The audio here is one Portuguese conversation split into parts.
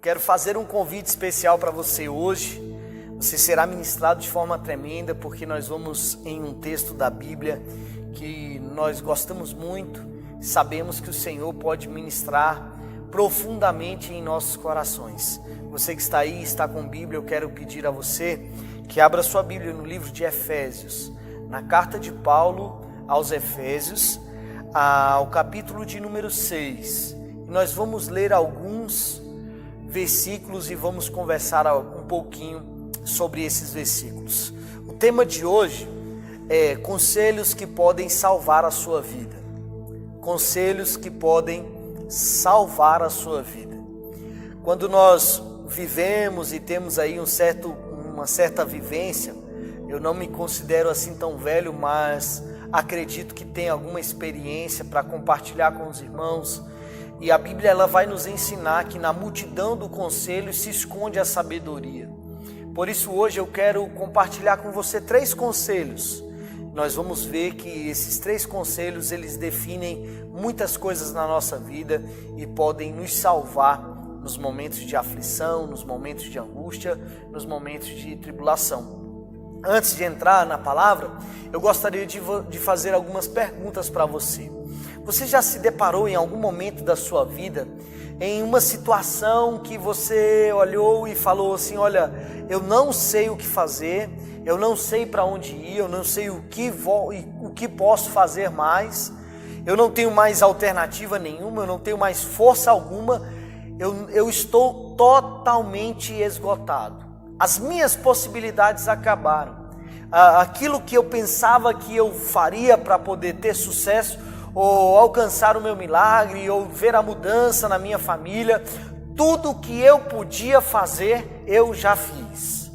quero fazer um convite especial para você hoje. Você será ministrado de forma tremenda, porque nós vamos em um texto da Bíblia que nós gostamos muito. Sabemos que o Senhor pode ministrar profundamente em nossos corações. Você que está aí, está com Bíblia, eu quero pedir a você que abra sua Bíblia no livro de Efésios, na carta de Paulo aos Efésios, ao capítulo de número 6. Nós vamos ler alguns versículos e vamos conversar um pouquinho sobre esses versículos. O tema de hoje é conselhos que podem salvar a sua vida. Conselhos que podem salvar a sua vida. Quando nós vivemos e temos aí uma certa vivência, eu não me considero assim tão velho, mas acredito que tem alguma experiência para compartilhar com os irmãos. E a Bíblia ela vai nos ensinar que na multidão do conselho se esconde a sabedoria. Por isso hoje eu quero compartilhar com você 3 conselhos. Nós vamos ver que esses 3 conselhos eles definem muitas coisas na nossa vida e podem nos salvar nos momentos de aflição, nos momentos de angústia, nos momentos de tribulação. Antes de entrar na palavra, eu gostaria de fazer algumas perguntas para você. Você já se deparou em algum momento da sua vida em uma situação que você olhou e falou assim: olha, eu não sei o que fazer, eu não sei para onde ir, eu não sei o que posso fazer mais, eu não tenho mais alternativa nenhuma, eu não tenho mais força alguma, eu estou totalmente esgotado. As minhas possibilidades acabaram. Aquilo que eu pensava que eu faria para poder ter sucesso, ou alcançar o meu milagre, ou ver a mudança na minha família, tudo que eu podia fazer, eu já fiz.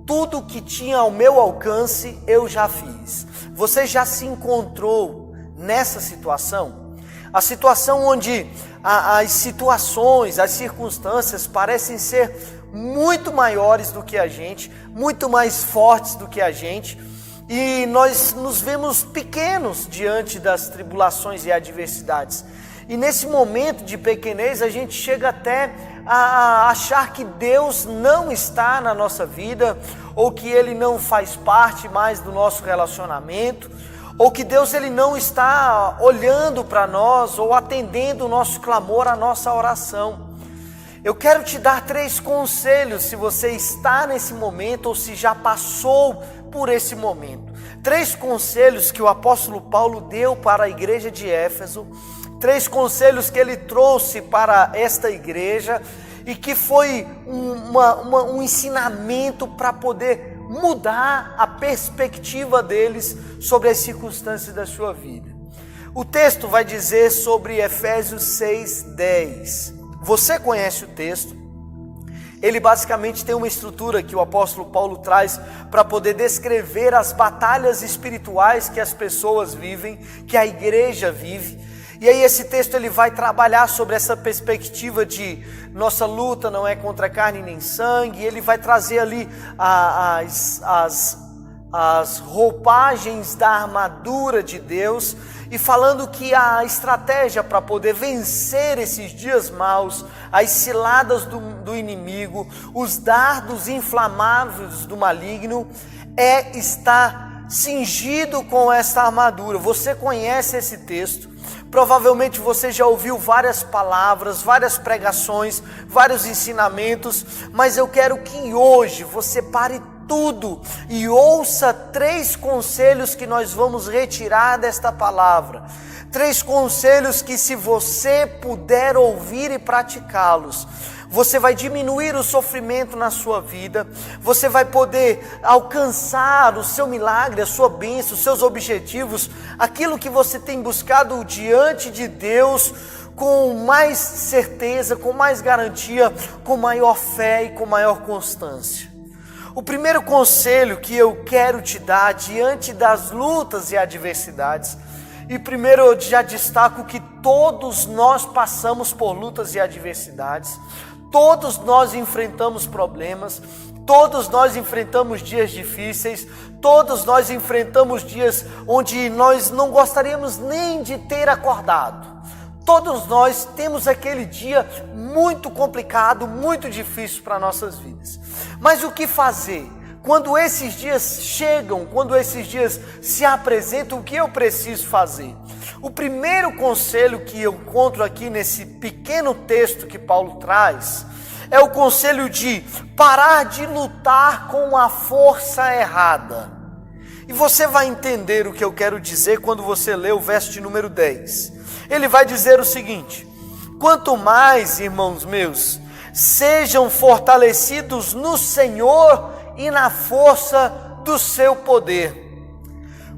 Tudo que tinha ao meu alcance, eu já fiz. Você já se encontrou nessa situação? A situação onde as situações, as circunstâncias parecem ser muito maiores do que a gente, muito mais fortes do que a gente, e nós nos vemos pequenos diante das tribulações e adversidades. E nesse momento de pequenez a gente chega até a achar que Deus não está na nossa vida, ou que Ele não faz parte mais do nosso relacionamento, ou que Deus ele não está olhando para nós ou atendendo o nosso clamor, a nossa oração. Eu quero te dar 3 conselhos se você está nesse momento ou se já passou por esse momento. 3 conselhos que o apóstolo Paulo deu para a igreja de Éfeso, 3 conselhos que ele trouxe para esta igreja e que foi um ensinamento para poder mudar a perspectiva deles sobre as circunstâncias da sua vida. O texto vai dizer sobre Efésios 6:10. Você conhece o texto? Ele basicamente tem uma estrutura que o apóstolo Paulo traz para poder descrever as batalhas espirituais que as pessoas vivem, que a igreja vive. E aí esse texto ele vai trabalhar sobre essa perspectiva de nossa luta não é contra carne nem sangue. Ele vai trazer ali as roupagens da armadura de Deus e falando que a estratégia para poder vencer esses dias maus, as ciladas do inimigo, os dardos inflamáveis do maligno, é estar cingido com essa armadura. Você conhece esse texto? Provavelmente você já ouviu várias palavras, várias pregações, vários ensinamentos, mas eu quero que hoje você pare tudo e ouça 3 conselhos que nós vamos retirar desta palavra. 3 conselhos que, se você puder ouvir e praticá-los, você vai diminuir o sofrimento na sua vida, você vai poder alcançar o seu milagre, a sua bênção, os seus objetivos, aquilo que você tem buscado diante de Deus, com mais certeza, com mais garantia, com maior fé e com maior constância. O primeiro conselho que eu quero te dar diante das lutas e adversidades, e primeiro eu já destaco que todos nós passamos por lutas e adversidades, todos nós enfrentamos problemas, todos nós enfrentamos dias difíceis, todos nós enfrentamos dias onde nós não gostaríamos nem de ter acordado. Todos nós temos aquele dia muito complicado, muito difícil para nossas vidas. Mas o que fazer? Quando esses dias chegam, quando esses dias se apresentam, o que eu preciso fazer? O primeiro conselho que eu encontro aqui nesse pequeno texto que Paulo traz é o conselho de parar de lutar com a força errada. E você vai entender o que eu quero dizer quando você lê o verso de número 10. Ele vai dizer o seguinte: quanto mais, irmãos meus, sejam fortalecidos no Senhor e na força do seu poder.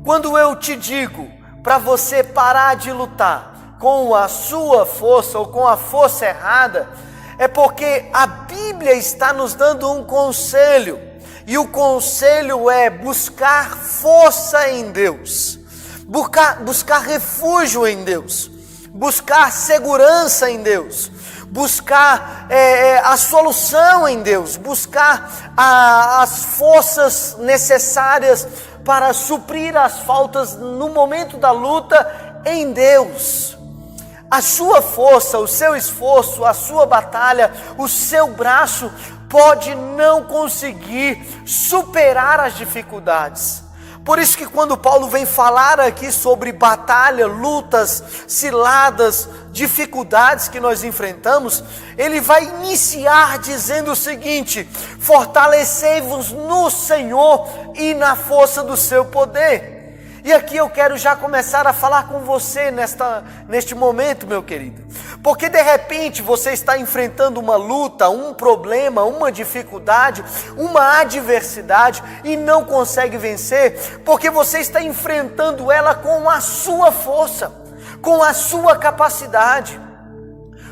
Quando eu te digo para você parar de lutar com a sua força ou com a força errada, é porque a Bíblia está nos dando um conselho, e o conselho é buscar força em Deus, buscar refúgio em Deus, buscar segurança em Deus, buscar a solução em Deus, buscar as forças necessárias para suprir as faltas no momento da luta em Deus. A sua força, o seu esforço, a sua batalha, o seu braço pode não conseguir superar as dificuldades. Por isso que quando Paulo vem falar aqui sobre batalha, lutas, ciladas, dificuldades que nós enfrentamos, ele vai iniciar dizendo o seguinte: fortalecei-vos no Senhor e na força do seu poder. E aqui eu quero já começar a falar com você neste momento, meu querido. Porque de repente você está enfrentando uma luta, um problema, uma dificuldade, uma adversidade e não consegue vencer, porque você está enfrentando ela com a sua força, com a sua capacidade,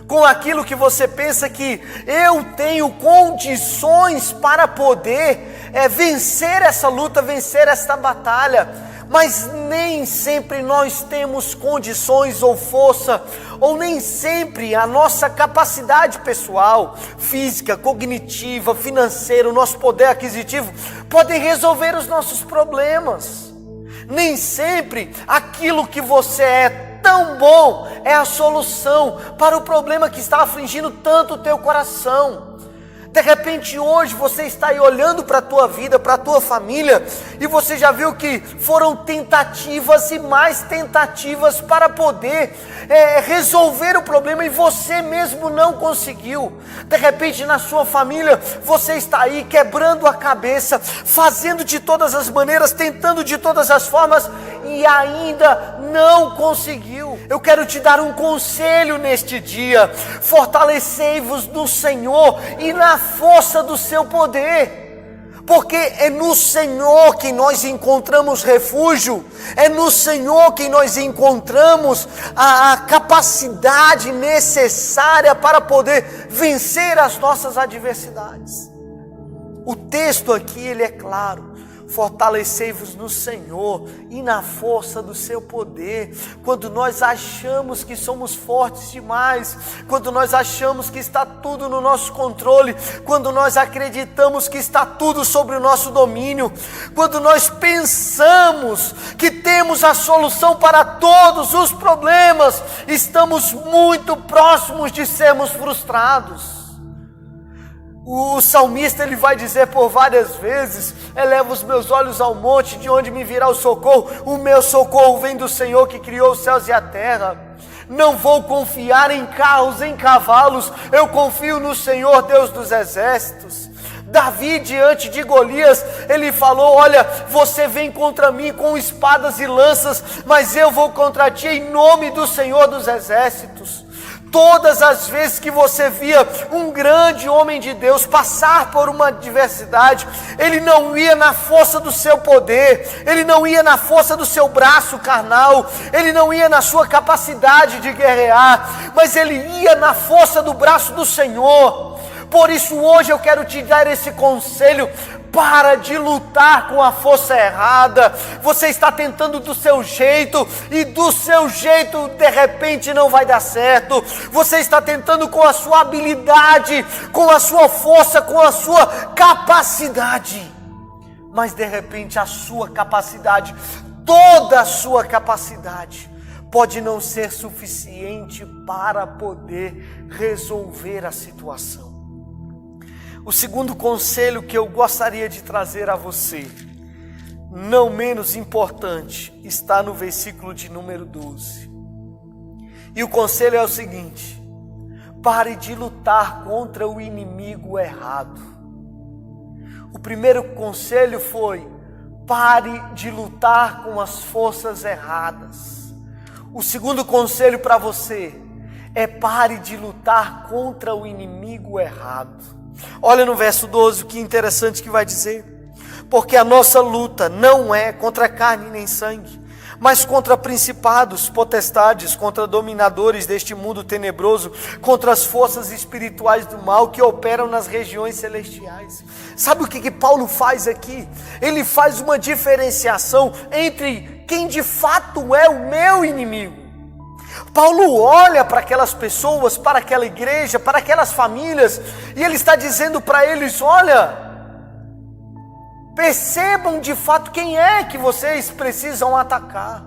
com aquilo que você pensa que eu tenho condições para poder vencer essa luta, vencer esta batalha. Mas nem sempre nós temos condições ou força, ou nem sempre a nossa capacidade pessoal, física, cognitiva, financeira, o nosso poder aquisitivo podem resolver os nossos problemas. Nem sempre aquilo que você é tão bom é a solução para o problema que está afligindo tanto o teu coração. De repente hoje você está aí olhando para a tua vida, para a tua família, e você já viu que foram tentativas e mais tentativas para poder resolver o problema e você mesmo não conseguiu. De repente na sua família você está aí quebrando a cabeça, fazendo de todas as maneiras, tentando de todas as formas e ainda não conseguiu. Eu quero te dar um conselho neste dia: fortalecei-vos no Senhor e na força do seu poder, porque é no Senhor que nós encontramos refúgio, é no Senhor que nós encontramos a capacidade necessária para poder vencer as nossas adversidades. O texto aqui ele é claro: fortalecei-vos no Senhor e na força do seu poder. Quando nós achamos que somos fortes demais, quando nós achamos que está tudo no nosso controle, quando nós acreditamos que está tudo sobre o nosso domínio, quando nós pensamos que temos a solução para todos os problemas, estamos muito próximos de sermos frustrados. O salmista ele vai dizer por várias vezes: eleva os meus olhos ao monte, de onde me virá o socorro? O meu socorro vem do Senhor que criou os céus e a terra. Não vou confiar em carros, em cavalos, eu confio no Senhor Deus dos exércitos. Davi, diante de Golias, ele falou: olha, você vem contra mim com espadas e lanças, mas eu vou contra ti em nome do Senhor dos exércitos. Todas as vezes que você via um grande homem de Deus passar por uma adversidade, ele não ia na força do seu poder, ele não ia na força do seu braço carnal, ele não ia na sua capacidade de guerrear, mas ele ia na força do braço do Senhor. Por isso hoje eu quero te dar esse conselho: para de lutar com a força errada. Você está tentando do seu jeito, e do seu jeito de repente não vai dar certo. Você está tentando com a sua habilidade, com a sua força, com a sua capacidade, mas de repente a sua capacidade, toda a sua capacidade pode não ser suficiente para poder resolver a situação. O segundo conselho que eu gostaria de trazer a você, não menos importante, está no versículo de número 12. E o conselho é o seguinte: pare de lutar contra o inimigo errado. O primeiro conselho foi: pare de lutar com as forças erradas. O segundo conselho para você é: pare de lutar contra o inimigo errado. Olha no verso 12, que interessante que vai dizer: porque a nossa luta não é contra carne nem sangue, mas contra principados, potestades, contra dominadores deste mundo tenebroso, contra as forças espirituais do mal que operam nas regiões celestiais. Sabe o que Paulo faz aqui? Ele faz uma diferenciação entre quem de fato é o meu inimigo. Paulo olha para aquelas pessoas, para aquela igreja, para aquelas famílias, e ele está dizendo para eles: olha, percebam de fato quem é que vocês precisam atacar.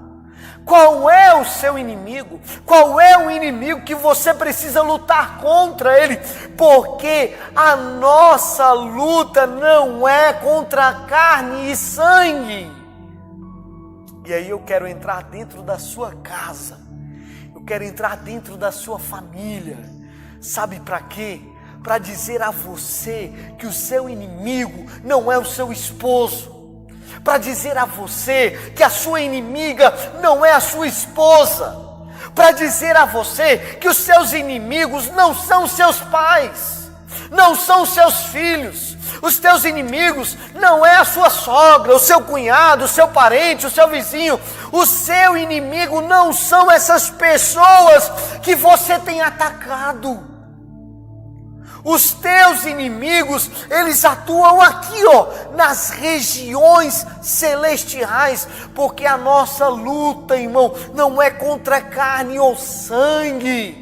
Qual é o seu inimigo? Qual é o inimigo que você precisa lutar contra ele? Porque a nossa luta não é contra carne e sangue. E aí eu quero entrar dentro da sua casa. Eu quero entrar dentro da sua família. Sabe para quê? Para dizer a você que o seu inimigo não é o seu esposo. Para dizer a você que a sua inimiga não é a sua esposa. Para dizer a você que os seus inimigos não são seus pais, não são seus filhos. Os teus inimigos não é a sua sogra, o seu cunhado, o seu parente, o seu vizinho. O seu inimigo não são essas pessoas que você tem atacado. Os teus inimigos, eles atuam aqui, nas regiões celestiais, porque a nossa luta, irmão, não é contra carne ou sangue.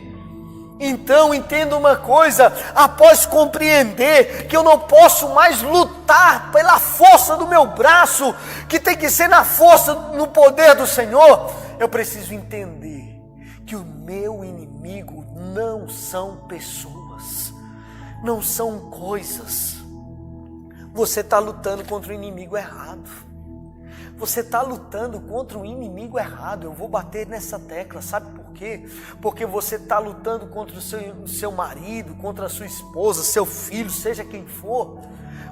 Então entenda uma coisa: após compreender que eu não posso mais lutar pela força do meu braço, que tem que ser na força, no poder do Senhor, eu preciso entender que o meu inimigo não são pessoas, não são coisas. Você está lutando contra o inimigo errado. Você está lutando contra o inimigo errado. Eu vou bater nessa tecla, sabe por quê? Porque você está lutando contra o seu marido, contra a sua esposa, seu filho, seja quem for.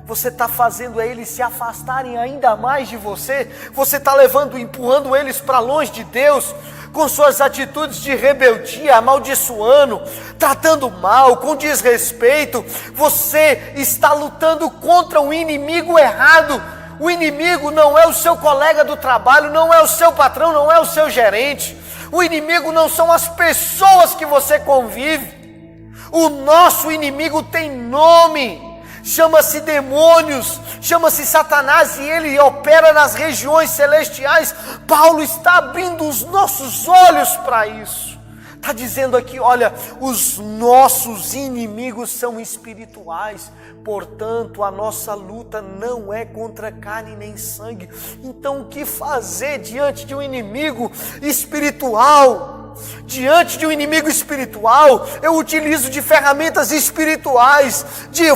Você está fazendo eles se afastarem ainda mais de você. Você está empurrando eles para longe de Deus, com suas atitudes de rebeldia, amaldiçoando, tratando mal, com desrespeito. Você está lutando contra um inimigo errado. O inimigo não é o seu colega do trabalho, não é o seu patrão, não é o seu gerente. O inimigo não são as pessoas que você convive. O nosso inimigo tem nome, chama-se demônios, chama-se Satanás, e ele opera nas regiões celestiais. Paulo está abrindo os nossos olhos para isso. Está dizendo aqui: olha, os nossos inimigos são espirituais, portanto a nossa luta não é contra carne nem sangue. Então o que fazer diante de um inimigo espiritual? Diante de um inimigo espiritual, eu utilizo de ferramentas espirituais, de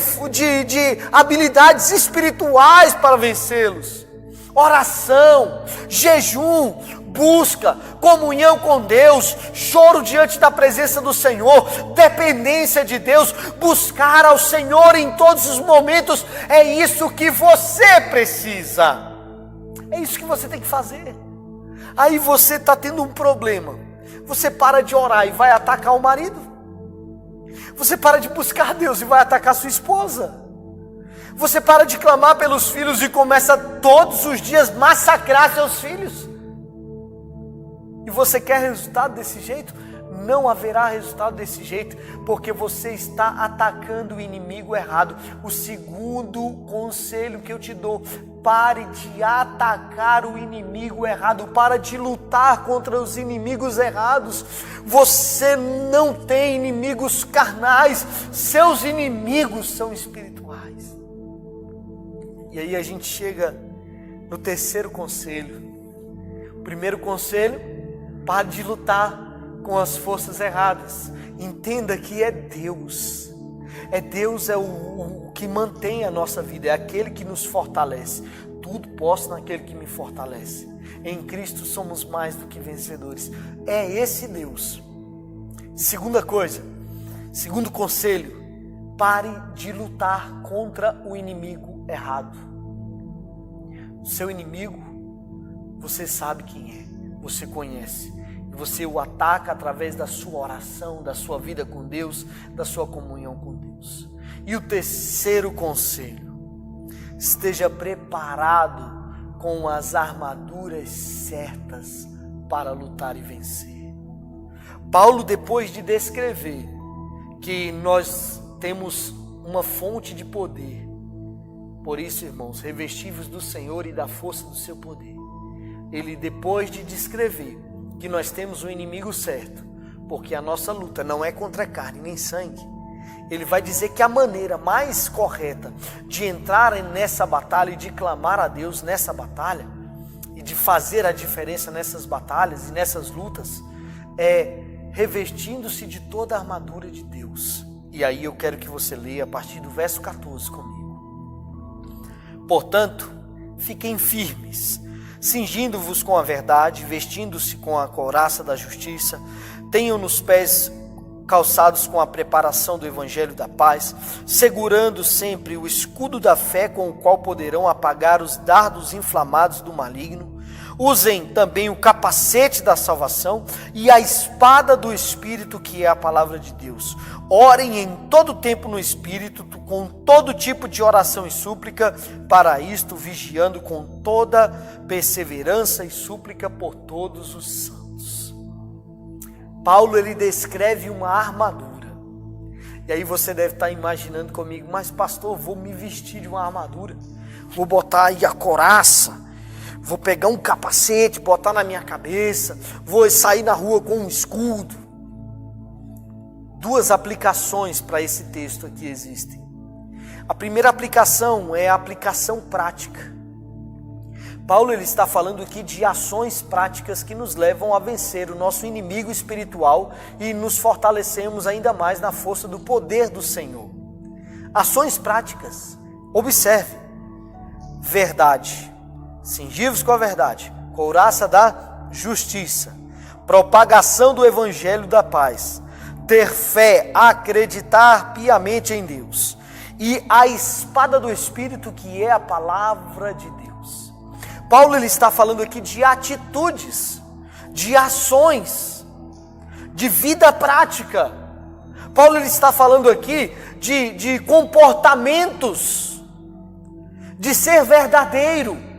habilidades espirituais para vencê-los. Oração, jejum, busca, comunhão com Deus, choro diante da presença do Senhor, dependência de Deus, buscar ao Senhor em todos os momentos. É isso que você precisa, é isso que você tem que fazer. Aí você está tendo um problema, você para de orar e vai atacar o marido. Você para de buscar a Deus e vai atacar sua esposa. Você para de clamar pelos filhos e começa todos os dias massacrar seus filhos. E você quer resultado desse jeito? Não haverá resultado desse jeito, porque você está atacando o inimigo errado. O segundo conselho que eu te dou: pare de atacar o inimigo errado, para de lutar contra os inimigos errados. Você não tem inimigos carnais, seus inimigos são espirituais. E aí a gente chega no terceiro conselho. O primeiro conselho: Pare de lutar com as forças erradas. Entenda que é Deus. Deus é o que mantém a nossa vida, é aquele que nos fortalece. Tudo posso naquele que me fortalece. Em Cristo somos mais do que vencedores. É esse Deus. Segunda coisa, segundo conselho, pare de lutar contra o inimigo errado. O seu inimigo, você sabe quem é, você conhece. E você o ataca através da sua oração, da sua vida com Deus, da sua comunhão com Deus. E o terceiro conselho, esteja preparado com as armaduras certas para lutar e vencer. Paulo, depois de descrever que nós temos uma fonte de poder, por isso, irmãos, revestivos do Senhor e da força do seu poder, ele, depois de descrever que nós temos o inimigo certo, porque a nossa luta não é contra carne nem sangue, ele vai dizer que a maneira mais correta de entrar nessa batalha e de clamar a Deus nessa batalha, e de fazer a diferença nessas batalhas e nessas lutas, é revestindo-se de toda a armadura de Deus. E aí eu quero que você leia a partir do verso 14 comigo. Portanto, fiquem firmes, cingindo-vos com a verdade, vestindo-se com a couraça da justiça, tenham nos pés calçados com a preparação do evangelho da paz, segurando sempre o escudo da fé com o qual poderão apagar os dardos inflamados do maligno. Usem também o capacete da salvação e a espada do Espírito, que é a palavra de Deus. Orem em todo tempo no Espírito, com todo tipo de oração e súplica, para isto vigiando com toda perseverança e súplica por todos os santos. Paulo, ele descreve uma armadura. E aí você deve estar imaginando comigo, mas pastor, vou me vestir de uma armadura, vou botar aí a couraça, vou pegar um capacete, botar na minha cabeça, vou sair na rua com um escudo. Duas aplicações para esse texto aqui existem. A primeira aplicação é a aplicação prática. Paulo, ele está falando aqui de ações práticas que nos levam a vencer o nosso inimigo espiritual e nos fortalecemos ainda mais na força do poder do Senhor. Ações práticas. Observe. Verdade. Cingir-vos com a verdade, couraça da justiça, propagação do evangelho da paz, ter fé, acreditar piamente em Deus, e a espada do Espírito, que é a palavra de Deus. Paulo, ele está falando aqui de atitudes, de ações, de vida prática. Paulo, ele está falando aqui de comportamentos, de ser verdadeiro.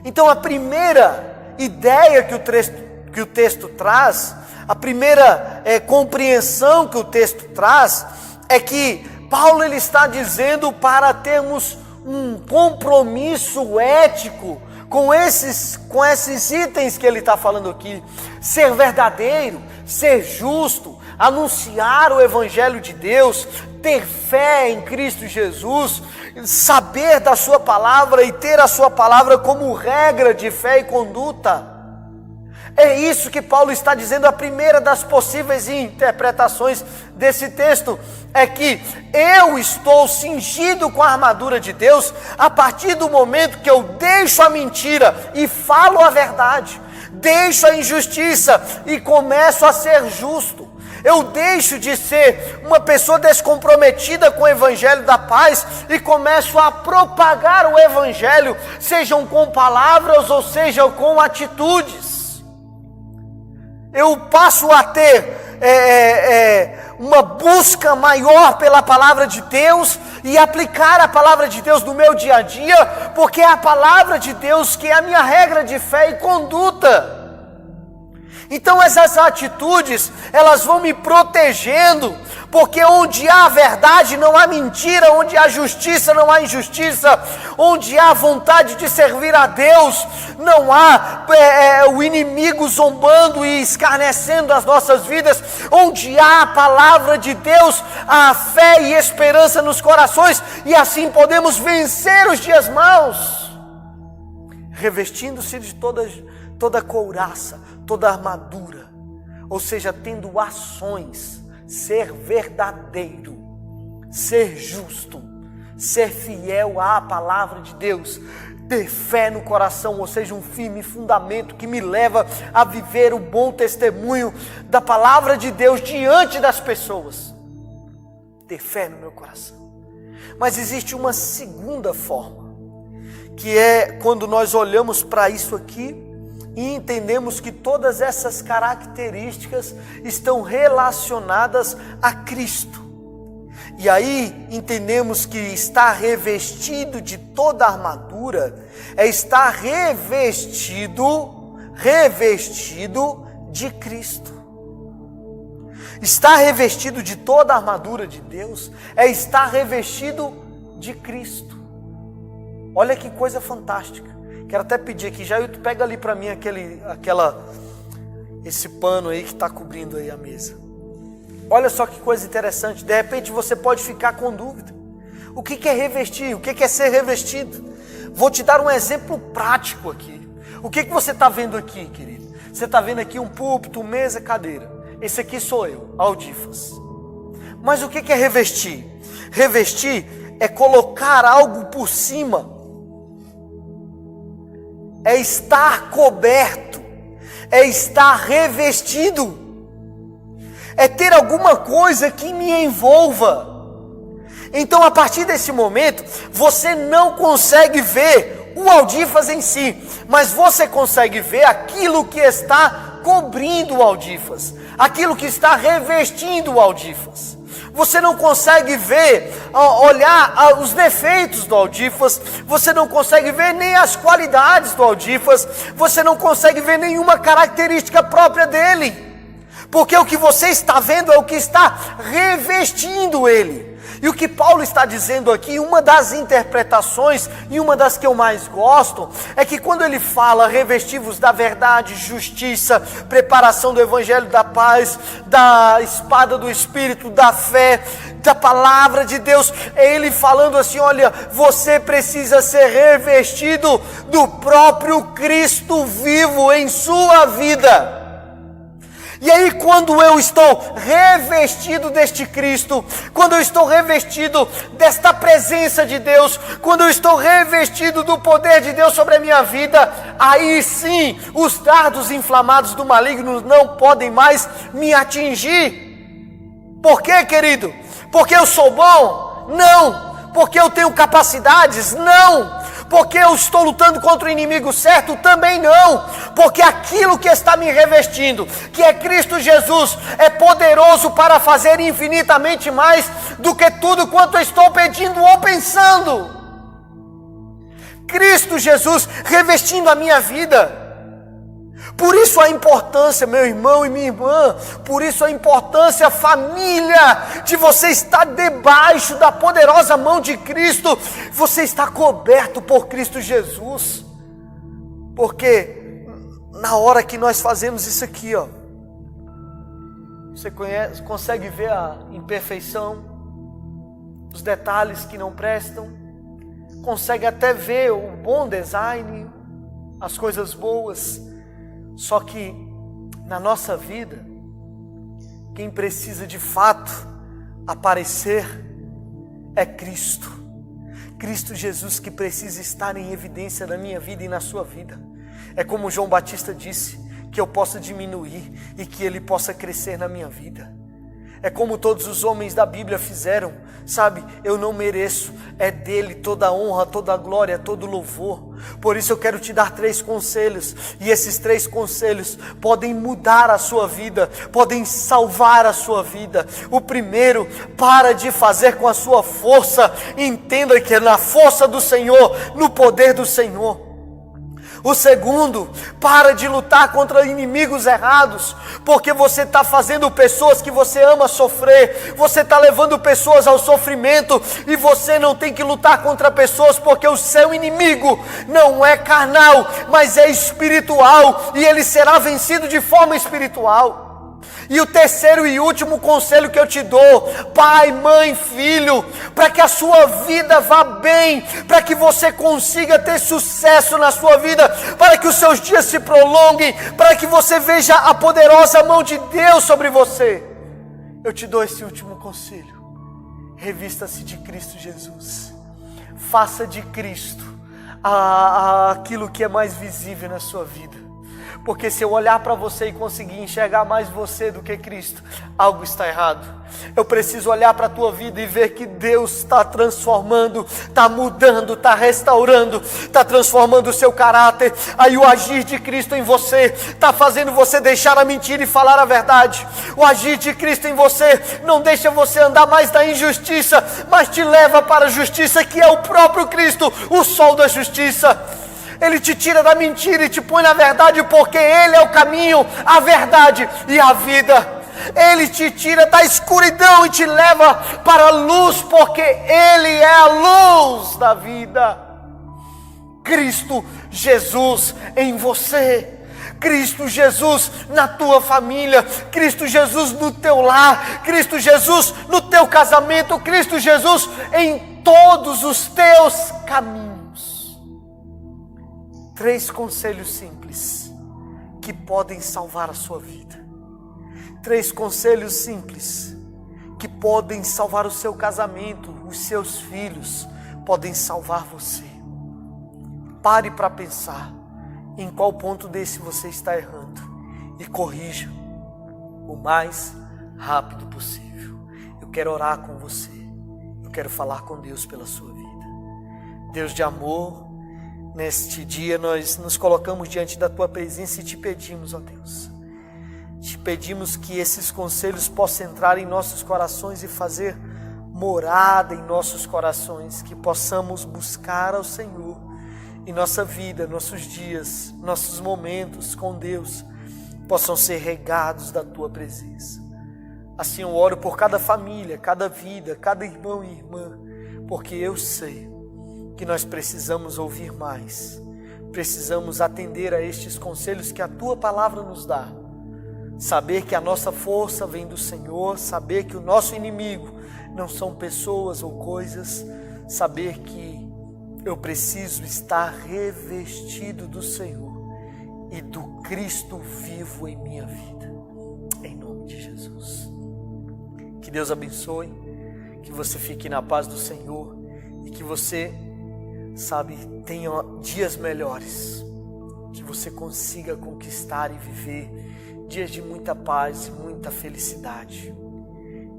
Então a primeira ideia que o texto traz, a primeira compreensão que o texto traz, é que Paulo, ele está dizendo para termos um compromisso ético com esses itens que ele está falando aqui. Ser verdadeiro, ser justo, anunciar o evangelho de Deus, ter fé em Cristo Jesus, saber da sua palavra e ter a sua palavra como regra de fé e conduta. É isso que Paulo está dizendo. A primeira das possíveis interpretações desse texto é que eu estou cingido com a armadura de Deus a partir do momento que eu deixo a mentira e falo a verdade, deixo a injustiça e começo a ser justo. Eu deixo de ser uma pessoa descomprometida com o evangelho da paz e começo a propagar o evangelho, sejam com palavras ou sejam com atitudes. Eu passo a ter uma busca maior pela palavra de Deus e aplicar a palavra de Deus no meu dia a dia, porque é a palavra de Deus que é a minha regra de fé e conduta. Então essas atitudes, elas vão me protegendo, porque onde há verdade não há mentira, onde há justiça não há injustiça, onde há vontade de servir a Deus, não há o inimigo zombando e escarnecendo as nossas vidas, onde há a palavra de Deus, há fé e esperança nos corações, e assim podemos vencer os dias maus, revestindo-se de toda couraça, toda armadura, ou seja, tendo ações, ser verdadeiro, ser justo, ser fiel à palavra de Deus, ter fé no coração, ou seja, um firme fundamento que me leva a viver o bom testemunho da palavra de Deus diante das pessoas. Ter fé no meu coração. Mas existe uma segunda forma, que é quando nós olhamos para isso aqui e entendemos que todas essas características estão relacionadas a Cristo. E aí entendemos que estar revestido de toda a armadura é estar revestido de Cristo. Estar revestido de toda a armadura de Deus é estar revestido de Cristo. Olha que coisa fantástica. Quero até pedir aqui, Jair, tu pega ali para mim esse pano aí que está cobrindo aí a mesa. Olha só que coisa interessante, de repente você pode ficar com dúvida. O que é revestir? O que é ser revestido? Vou te dar um exemplo prático aqui. O que você está vendo aqui, querido? Você está vendo aqui um púlpito, mesa, cadeira. Esse aqui sou eu, Aldifas. Mas o que é revestir? Revestir é colocar algo por cima. É estar coberto. É estar revestido. É ter alguma coisa que me envolva. Então, a partir desse momento, você não consegue ver o Aldifas em si, mas você consegue ver aquilo que está cobrindo o Aldifas, aquilo que está revestindo o Aldifas. Você não consegue ver, olhar os defeitos do Aldifas, você não consegue ver nem as qualidades do Aldifas, você não consegue ver nenhuma característica própria dele. Porque o que você está vendo é o que está revestindo ele. E o que Paulo está dizendo aqui, uma das interpretações, e uma das que eu mais gosto, é que quando ele fala revestivos da verdade, justiça, preparação do evangelho da paz, da espada do Espírito, da fé, da palavra de Deus, é ele falando assim, olha, você precisa ser revestido do próprio Cristo vivo em sua vida. E aí quando eu estou revestido deste Cristo, quando eu estou revestido desta presença de Deus, quando eu estou revestido do poder de Deus sobre a minha vida, aí sim os dardos inflamados do maligno não podem mais me atingir. Por quê, querido? Porque eu sou bom? Não. Porque eu tenho capacidades? Não. Porque eu estou lutando contra o inimigo certo? Também não. Porque aquilo que está me revestindo, que é Cristo Jesus, é poderoso para fazer infinitamente mais do que tudo quanto eu estou pedindo ou pensando. Cristo Jesus revestindo a minha vida. Por isso a importância, meu irmão e minha irmã, por isso a importância, família, de você estar debaixo da poderosa mão de Cristo, você está coberto por Cristo Jesus, porque na hora que nós fazemos isso aqui, ó, você consegue ver a imperfeição, os detalhes que não prestam, consegue até ver o bom design, as coisas boas. Só que na nossa vida, quem precisa de fato aparecer é Cristo. Cristo Jesus que precisa estar em evidência na minha vida e na sua vida. É como João Batista disse, que eu possa diminuir e que Ele possa crescer na minha vida. É como todos os homens da Bíblia fizeram, sabe? Eu não mereço, é dele toda a honra, toda a glória, todo o louvor. Por isso eu quero te dar 3 conselhos, e esses 3 conselhos podem mudar a sua vida, podem salvar a sua vida. O primeiro, para de fazer com a sua força, entenda que é na força do Senhor, no poder do Senhor. O segundo, para de lutar contra inimigos errados, porque você está fazendo pessoas que você ama sofrer, você está levando pessoas ao sofrimento, e você não tem que lutar contra pessoas, porque o seu inimigo não é carnal, mas é espiritual, e ele será vencido de forma espiritual. E o terceiro e último conselho que eu te dou, pai, mãe, filho, para que a sua vida vá bem, para que você consiga ter sucesso na sua vida, para que os seus dias se prolonguem, para que você veja a poderosa mão de Deus sobre você, eu te dou esse último conselho: revista-se de Cristo Jesus, faça de Cristo aquilo que é mais visível na sua vida. Porque se eu olhar para você e conseguir enxergar mais você do que Cristo, algo está errado. Eu preciso olhar para a tua vida e ver que Deus está transformando, está mudando, está restaurando, está transformando o seu caráter. Aí o agir de Cristo em você está fazendo você deixar a mentira e falar a verdade. O agir de Cristo em você não deixa você andar mais na injustiça, mas te leva para a justiça, que é o próprio Cristo, o sol da justiça. Ele te tira da mentira e te põe na verdade, porque Ele é o caminho, a verdade e a vida. Ele te tira da escuridão e te leva para a luz, porque Ele é a luz da vida. Cristo Jesus em você, Cristo Jesus na tua família, Cristo Jesus no teu lar, Cristo Jesus no teu casamento, Cristo Jesus em todos os teus caminhos. 3 conselhos simples que podem salvar a sua vida. 3 conselhos simples que podem salvar o seu casamento, os seus filhos, podem salvar você. Pare para pensar em qual ponto desse você está errando e corrija o mais rápido possível. Eu quero orar com você. Eu quero falar com Deus pela sua vida. Deus de amor, neste dia nós nos colocamos diante da tua presença e te pedimos, ó Deus, te pedimos que esses conselhos possam entrar em nossos corações e fazer morada em nossos corações, que possamos buscar ao Senhor em nossa vida, nossos dias, nossos momentos com Deus, possam ser regados da tua presença. Assim eu oro por cada família, cada vida, cada irmão e irmã, porque eu sei que nós precisamos ouvir mais, precisamos atender a estes conselhos que a tua palavra nos dá, saber que a nossa força vem do Senhor, saber que o nosso inimigo não são pessoas ou coisas, saber que eu preciso estar revestido do Senhor e do Cristo vivo em minha vida, em nome de Jesus. Que Deus abençoe, que você fique na paz do Senhor e que você, tenha dias melhores, que você consiga conquistar e viver dias de muita paz e muita felicidade.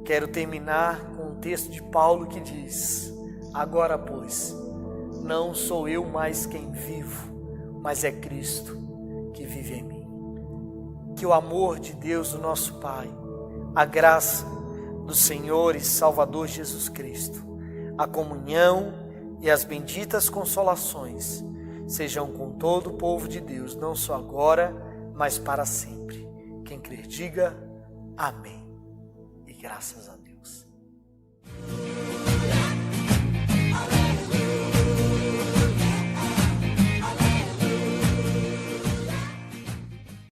Quero terminar com um texto de Paulo que diz: agora, pois, não sou eu mais quem vivo, mas é Cristo que vive em mim. Que o amor de Deus, o nosso Pai, a graça do Senhor e Salvador Jesus Cristo, a comunhão e as benditas consolações sejam com todo o povo de Deus, não só agora, mas para sempre. Quem crer, diga amém. E graças a Deus.